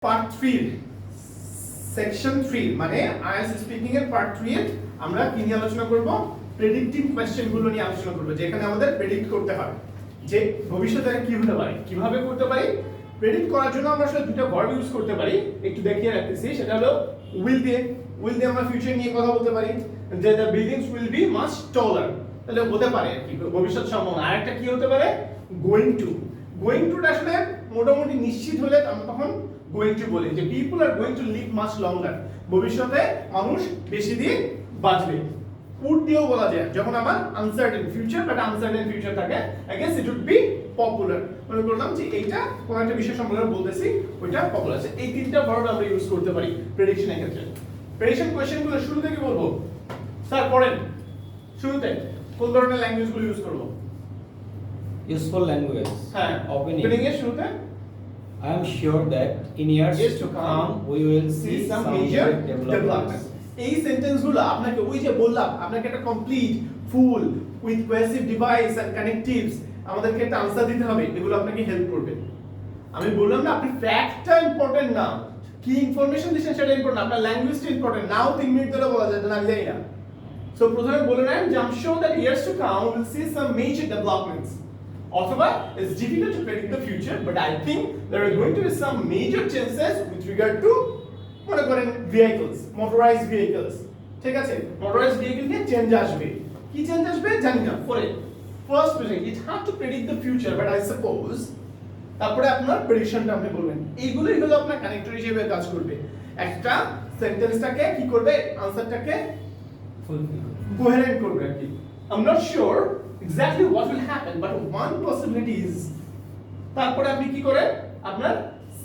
Part 3 section 3 মানে IELTS speaking এর part 3 এর আমরা কি নিয়ে আলোচনা করব প্রেডিক্টিং কোশ্চেন গুলো নিয়ে আলোচনা করব যেখানে আমাদের প্রেডিক্ট করতে হয় যে ভবিষ্যতে কি হতে পারে কিভাবে করতে পারি প্রেডিক্ট করার জন্য আমরা আসলে দুটো ভার্ব ইউজ করতে পারি একটু দেখিয়ে রাখতেছি সেটা হলো উইল দিয়ে আমরা ফিউচার নিয়ে কথা বলতে পারি যে the buildings will be much taller তাহলে হতে পারে কি ভবিষ্যৎ সম্ভাবনা আরেকটা কি হতে পারে গোইং টু আসলে মোটামুটি নিশ্চিত হলে আমরা তখন going to বলি যে people are going to live much longer ভবিষ্যতে মানুষ বেশি দিন বাঁচবে would দিয়েও বলা যায় যখন আমার uncertain future but uncertain future থাকে I guess it would be popular মনে করলাম যে এইটা কোন একটা বিষয় সম্পর্কে বলতেছি ওইটা পপুলার আছে এই তিনটা ভার্ব আমরা ইউজ করতে পারি প্রেডিকশনের ক্ষেত্রে প্রেডিকশন কোশ্চেনগুলো শুরু থেকে বলবো স্যার পড়েন শুরুতে কোন ধরনের ল্যাঙ্গুয়েজগুলো ইউজ করব useful language হ্যাঁ ওপেনিং এর শুরুতে I am sure that in years to come we will see some major developments. এই সেন্টেন্সগুলো আপনাকে ওই যে বললাম আপনাকে একটা complete full with cohesive device and connectives আমাদেরকে একটা আনসার দিতে হবে এগুলো আপনাকে হেল্প করবে আমি বললাম না আপনি ফ্যাক্টটা ইম্পর্টেন্ট না কি ইনফরমেশন দিচ্ছেন সেটা ইম্পর্টেন্ট আপনার ল্যাঙ্গুয়েজটা ইম্পর্টেন্ট নাও 3 মিনিট ধরে বলা যায় না আমি জানি না সো প্রথমে বলে নেন যে I'm sure that years to come we will see some major developments. অথবা it's difficult to predict the future but I think there are going to be some major changes with regard to মনে করেন vehicles motorized vehicles ঠিক আছে motorized vehicle কে change আসবে কি change আসবে জানি না পরে first question it's hard to predict the future but I suppose তারপরে আপনার প্রেডিকশনটা আপনি বলবেন এইগুলোই হলো আপনার কানেক্টর হিসেবে কাজ করবে একটা সেন্টেন্সটাকে কি করবে আনসারটাকে কোহেরেন্ট করবে আর কি I'm not sure exactly what will happen but one possibility is তারপরে আপনি কি করেন আপনার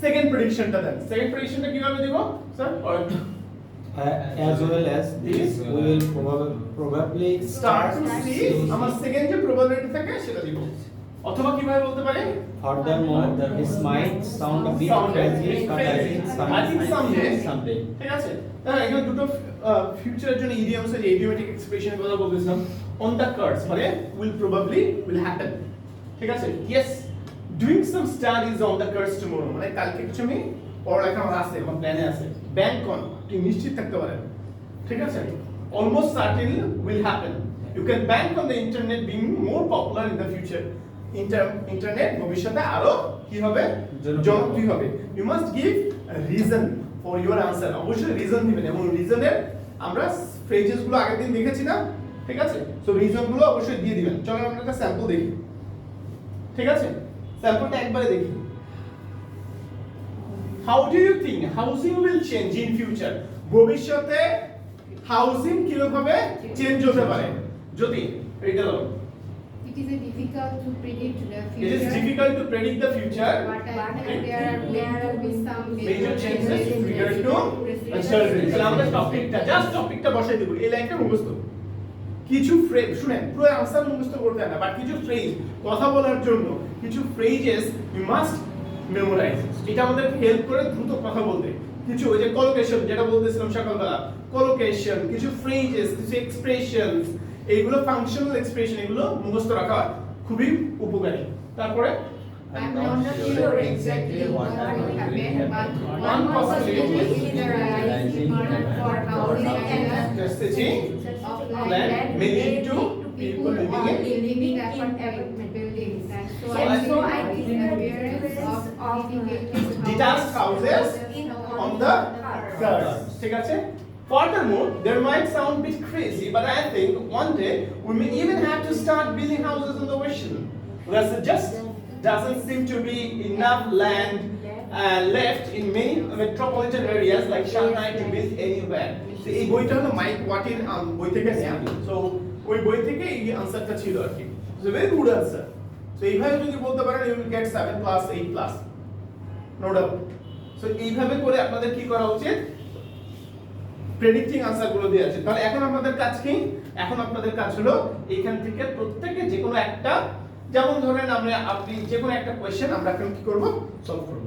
সেকেন্ড প্রেডিকশনটা দেন সেকেন্ড প্রেডিকশনটা কিভাবে দেব sir as well as this we will probably start to see আমার সেকেন্ড যে প্রবাবিলিটি থাকে সেটা দিব অথবা কিভাবে বলতে পারি furthermore this might sound a bit crazy but I think someday ঠিক আছে তাহলে এখানে দুটো ফিউচারের জন্য ইডিয়মস এর ইডিওমেটিক এক্সপ্রেশনের কথা বলতেছিলাম on the cards মানে will happen ঠিক আছে yes doing some studies on the cards tomorrow মানে কালকে কিছু আমি পড়ালেখা আমার আছে আমার প্ল্যানে আছে ব্যাংক অন আপনি নিশ্চিত থাকতে পারেন ঠিক আছে almost certainly will happen you can bank on the internet being more popular in the future internet ভবিষ্যতে আরো কি হবে জনপ্রিয় হবে you must give a reason for your answer অবশ্যই রিজন দিবেন এবং রিজনের আমরা ফ্রেজেস গুলো আগের দিন দেখেছি না ঠিক আছে সো রিজন গুলো অবশ্যই দিয়ে দিবেন চলো আমরা একটা স্যাম্পল দেখি ঠিক আছে স্যাম্পলটা একবারে দেখি how do you think housing will change in future ভবিষ্যতে হাউজিং কিভাবে চেঞ্জ হতে পারে যদি এটা দাও It is difficult to predict the future. It is difficult to predict the future. But there will be some major changes with regard to uncertainty. তাহলে আমরা টপিকটা বসাই দেব এই লাইনটা মুখস্থ কিছু ফ্রেজ শুনেন পুরো আনসার মুখস্থ করতে না বাট কিছু ফ্রেজ কথা বলার জন্য কিছু ফ্রেজেস ইউ মাস্ট মেমোরাইজ এটা আমাদের হেল্প করে দ্রুত কথা বলতে কিছু ওই যে কলোকেশন যেটা বলতেছিলাম সকালবেলা কলোকেশন কিছু ফ্রেজেস কিছু এক্সপ্রেশনস এইগুলো ফাংশনাল এক্সপ্রেশন এগুলো মুখস্থ রাখা খুবই উপকারী তারপরে I'm not sure exactly what will happen, but one possibility is the rising demand for housing and the change of land may lead to people living in apartment buildings. So I think the appearance of detached houses on the cards. ঠিক আছে Furthermore, there might sound a bit crazy, but I think one day we may even have to start building houses in the ocean. There just doesn't seem to be enough land left in many metropolitan areas like Shanghai to build anywhere. So, এই বইটা হলো mic ওয়াটের বই থেকে নেওয়া। So, ওই বই থেকে এই আনসারটা ছিল আর কি। So, very good answer. So, এইভাবে যদি বলতে পারেন you will get 7 plus 8 plus. No doubt. So, এইভাবে করে আপনাদের কি করা উচিত? প্রেডিক্টিং আনসার গুলো দেয়া আছে তাহলে এখন আপনাদের কাজ কি এখন আপনাদের কাজ হলো এইখান থেকে প্রত্যেককে যে কোনো একটা যেমন ধরেন আপনি যে কোনো একটা কোশ্চেন আমরা এখন কি করব সলভ করব